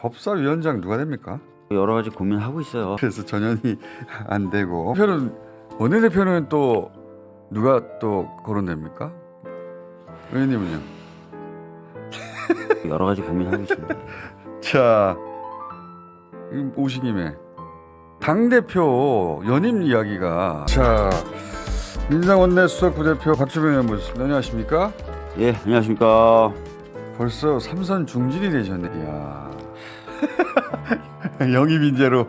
법사위원장 누가 됩니까? 여러 가지 고민하고 있어요. 그래서 전현이 안 되고 원내대표는 또 누가 또 거론됩니까? 의원님은요? 여러 가지 고민하고 있습니다. 자, 오신 김에 당대표 연임 이야기가 자 민주당 원내수석 부대표 박주민 의원 모셨습니다. 안녕하십니까? 예, 안녕하십니까. 벌써 삼선 중진이 되셨네. 이야. 영입 인재로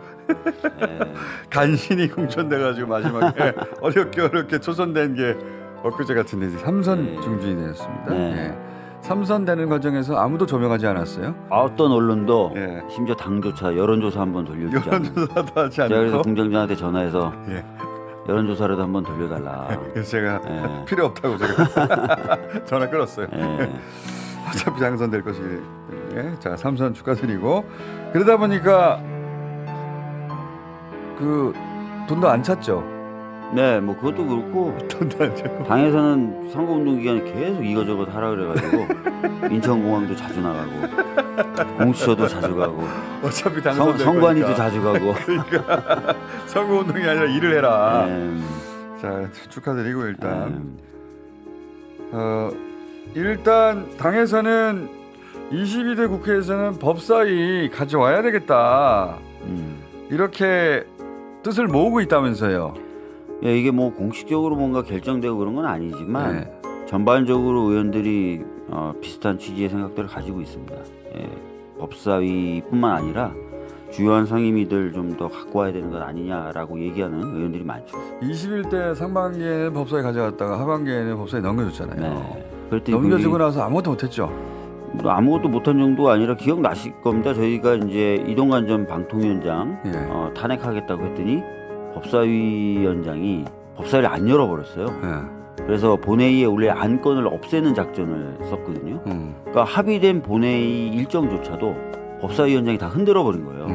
간신히 공천돼가지고 마지막에 어렵게 초선된 게 엊그제 같은데 이제 삼선 중진이 되었습니다. 예. 삼선되는 과정에서 아무도 조명하지 않았어요? 어떤 언론도 예. 심지어 당조차 여론조사 한번 돌려주지 않아요. 여론조사도 하지 않고. 제가 그래서 공장장한테 전화해서 예. 여론조사라도 한번 돌려달라. 그래서 제가 예. 필요 없다고 제가 전화 끊었어요. 예. 어차피 당선될 것이기 때문에 자 삼선 축하드리고 그러다 보니까 그 돈도 안 찼죠. 네, 뭐 그것도 그렇고 돈도 안 찼고 당에서는 선거운동 기간에 계속 이거저거 하라 그래가지고 인천공항도 자주 나가고 공수처도 자주 가고 어차피 당선될 선관위도 거니까. 자주 가고. 그러니까 선거운동이 아니라 일을 해라. 자 축하드리고 일단 당에서는 22대 국회에서는 법사위 가져와야 되겠다 이렇게 뜻을 모으고 있다면서요. 예, 이게 뭐 공식적으로 뭔가 결정되고 그런 건 아니지만 네. 전반적으로 의원들이 비슷한 취지의 생각들을 가지고 있습니다. 예, 법사위뿐만 아니라 주요한 상임위들 좀 더 갖고 와야 되는 것 아니냐라고 얘기하는 의원들이 많죠. 21대 상반기에는 법사위 가져갔다가 하반기에는 법사위 넘겨줬잖아요. 네. 그랬더니 넘겨주고 나서 아무것도 못했죠. 아무것도 못한 정도가 아니라 기억나실 겁니다. 저희가 이제 이동관 전 방통위원장 예. 탄핵하겠다고 했더니 법사위원장이 법사위를 안 열어버렸어요. 예. 그래서 본회의에 원래 안건을 없애는 작전을 썼거든요. 그러니까 합의된 본회의 일정조차도 법사위원장이 다 흔들어 버린 거예요.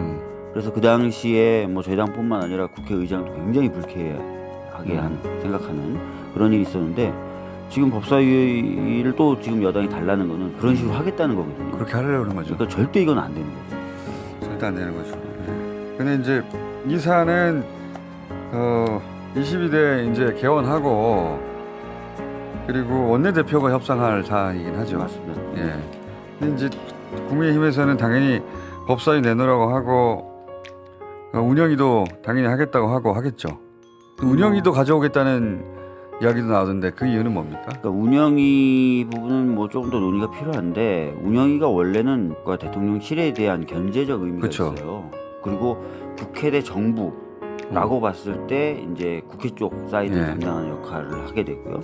그래서 그 당시에 뭐 저희 당뿐만 아니라 국회의장도 굉장히 불쾌하게 생각하는 그런 일이 있었는데 지금 법사위를 또 지금 여당이 달라는 거는 그런 식으로 하겠다는 거거든요. 그렇게 하려고 그런 거죠. 그러니까 절대 이건 안 되는 거죠. 절대 안 되는 거죠. 근데 이제 이 사안은 22대 이제 개원하고 그리고 원내대표가 협상할 사안이긴 하죠. 맞습니다. 예. 근데 이제 국민의힘에서는 당연히 법사위 내놓으라고 하고 운영위도 당연히 하겠다고 하고 하겠죠. 운영위도 가져오겠다는 이야기도 나오던데 그 이유는 뭡니까? 그러니까 운영위 부분은 뭐 조금 더 논의가 필요한데 운영위가 원래는 대통령실에 대한 견제적 의미가 그쵸. 있어요. 그리고 국회 대 정부라고 봤을 때 이제 국회 쪽 사이드 예. 담당하는 역할을 하게 되고요.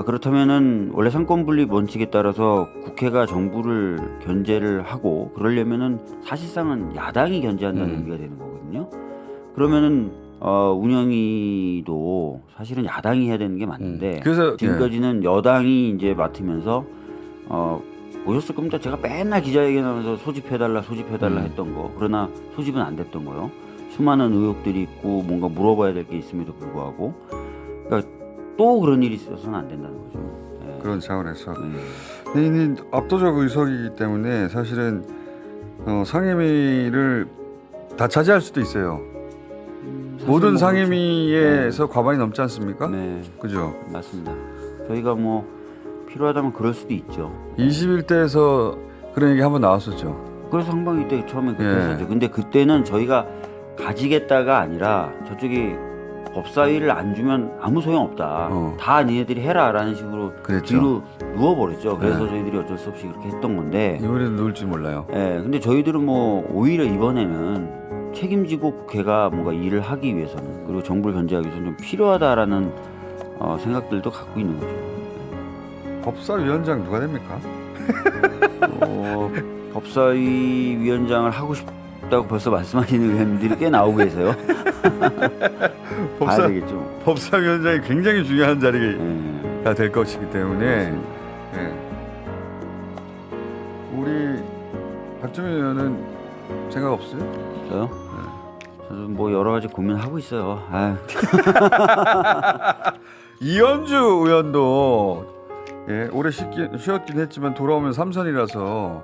그렇다면은 원래 상권분립 원칙에 따라서 국회가 정부를 견제를 하고 그러려면은 사실상은 야당이 견제한다는 의미가 되는 거거든요. 그러면은 운영위도 사실은 야당이 해야 되는 게 맞는데 그래서 지금까지는 여당이 이제 맡으면서 보셨을 겁니다. 제가 맨날 기자회견하면서 소집해달라 했던 거. 그러나 소집은 안 됐던 거요. 수많은 의혹들이 있고 뭔가 물어봐야 될 게 있음에도 불구하고 그러니까 또 그런 일이 있어서는 안 된다는 거죠. 네. 그런 차원에서 이 압도적 의석이기 때문에 사실은 상임위를 다 차지할 수도 있어요. 모든 뭐 상임위에서 과반이 넘지 않습니까? 네, 그죠? 맞습니다. 저희가 뭐 필요하다면 그럴 수도 있죠. 21대에서 그런 얘기 한번 나왔었죠. 그래서 상반기 때 처음에 그렇게 예. 했었죠. 근데 그때는 저희가 가지겠다가 아니라 저쪽이 법사위를 안 주면 아무 소용 없다. 다 니네들이 해라라는 식으로 그랬죠. 뒤로 누워버렸죠. 그래서 네. 저희들이 어쩔 수 없이 그렇게 했던 건데. 이번에도 놓을 줄 몰라요. 예, 근데 저희들은 뭐 오히려 이번에는 책임지고 국회가 뭔가 일을 하기 위해서는 그리고 정부를 견제하기 위해서는 좀 필요하다라는 생각들도 갖고 있는 거죠. 법사위원장 누가 됩니까? 법사위 위원장을 하고 싶다고 벌써 말씀하시는 의원님들이 꽤 나오고 계세요. 봐야 되겠죠. 법사위원장이 굉장히 중요한 자리가 될 것이기 때문에 우리 박주민 의원은 생각 없어요? 저요? 저도 뭐 여러 가지 고민하고 있어요. 이현주 의원도 올해 쉬었긴 했지만 돌아오면 삼선이라서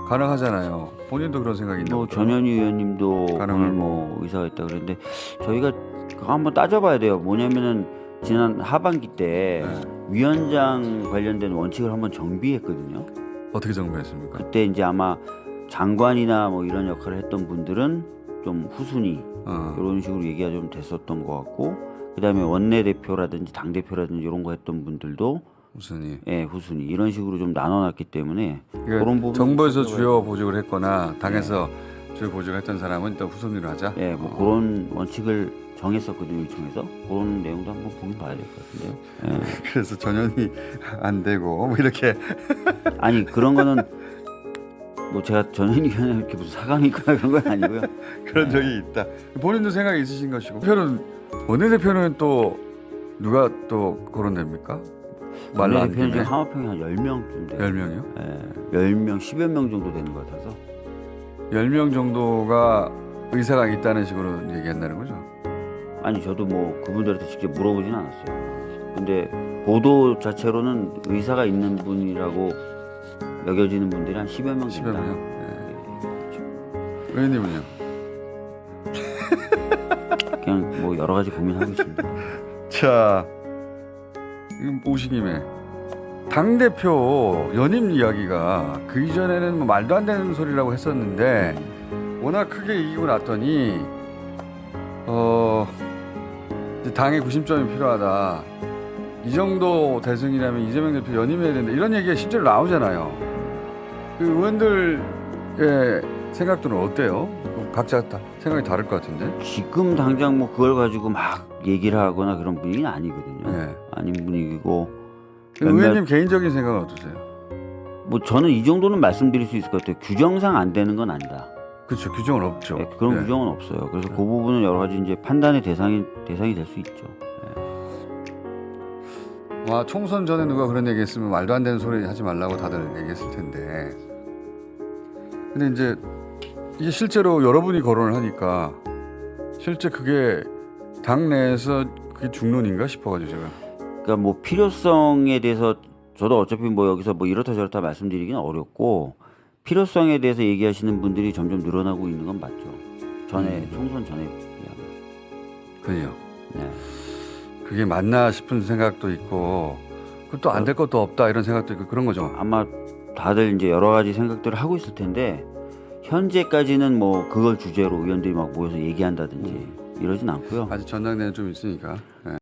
가능하잖아요. 본인도 그런 생각이 있나 뭐 보죠. 전현희 의원님도 가능할 오늘 뭐 의사가 있다 그랬는데 저희가 그거 한번 따져봐야 돼요. 뭐냐면은 지난 하반기 때 네. 위원장 관련된 원칙을 한번 정비했거든요. 어떻게 정리했습니까? 그때 이제 아마 장관이나 뭐 이런 역할을 했던 분들은 좀 후순위 이런 식으로 얘기가 좀 됐었던 것 같고, 그다음에 원내대표라든지 당대표라든지 이런 거 했던 분들도 무슨 예, 후순위 이런 식으로 좀 나눠놨기 때문에 그러니까 그런 부분 정부에서 주요 보직을 했거나 당에서 주요 보직을 했던 사람은 또 후순위로 하자. 예, 뭐 그런 원칙을 정했었거든요, 의총에서. 그런 내용도 한번 보긴 봐야 될 것 같은데요. 예. 그래서 전현이 안 되고 뭐 이렇게 아니 그런 거는 뭐 제가 전현희 의원에 이렇게 무슨 사강이 있거나 그런 건 아니고요. 그런 적이 있다. 본인도 생각이 있으신 것이고. 대표는 원내대표는 또 누가 또 거론됩니까? 말로 안 원내대표는 김에 지금 하마평이 한 10명쯤 돼요. 10명이요? 예, 10명, 10여 명 정도 되는 것 같아서. 10명 정도가 의사가 있다는 식으로 얘기한다는 거죠. 아니 저도 뭐 그분들한테 직접 물어보진 않았어요. 근데 보도 자체로는 의사가 있는 분이라고 여겨지는 분들이 한 10여 명 10여 된다. 명. 예, 의원님은요? 그냥 뭐 여러 가지 고민하고 있습니다. 자, 오신 김에 당대표 연임 이야기가 그 이전에는 뭐 말도 안 되는 소리라고 했었는데 워낙 크게 이기고 났더니 이제 당의 구심점이 필요하다. 이 정도 대승이라면 이재명 대표 연임해야 된다. 이런 얘기가 실제로 나오잖아요. 그 의원들의 생각들은 어때요? 각자 다 생각이 다를 것 같은데. 지금 당장 뭐 그걸 가지고 막 얘기를 하거나 그런 분위기는 아니거든요. 네. 아닌 분위기고 의원님 개인적인 생각은 어떠세요? 뭐 저는 이 정도는 말씀드릴 수 있을 것 같아요. 규정상 안 되는 건 아니다. 그렇죠. 규정은 없죠. 네, 그런 네. 규정은 없어요. 그래서 그 부분은 여러 가지 이제 판단의 대상이 될 수 있죠. 와, 총선 전에 누가 그런 얘기했으면 말도 안 되는 소리 하지 말라고 다들 얘기했을 텐데. 근데 이제 이게 실제로 여러분이 거론을 하니까 실제 그게 당 내에서 그게 중론인가 싶어가지고 제가. 그러니까 뭐 필요성에 대해서 저도 어차피 뭐 여기서 뭐 이렇다 저렇다 말씀드리기는 어렵고, 필요성에 대해서 얘기하시는 분들이 점점 늘어나고 있는 건 맞죠. 전에 총선 전에 비하면. 그래요. 네. 그게 맞나 싶은 생각도 있고 그것도 안 될 것도 없다 이런 생각도 있고 그런 거죠. 아마 다들 이제 여러 가지 생각들을 하고 있을 텐데 현재까지는 뭐 그걸 주제로 의원들이 막 모여서 얘기한다든지 이러진 않고요. 아직 전당대회는 좀 있으니까.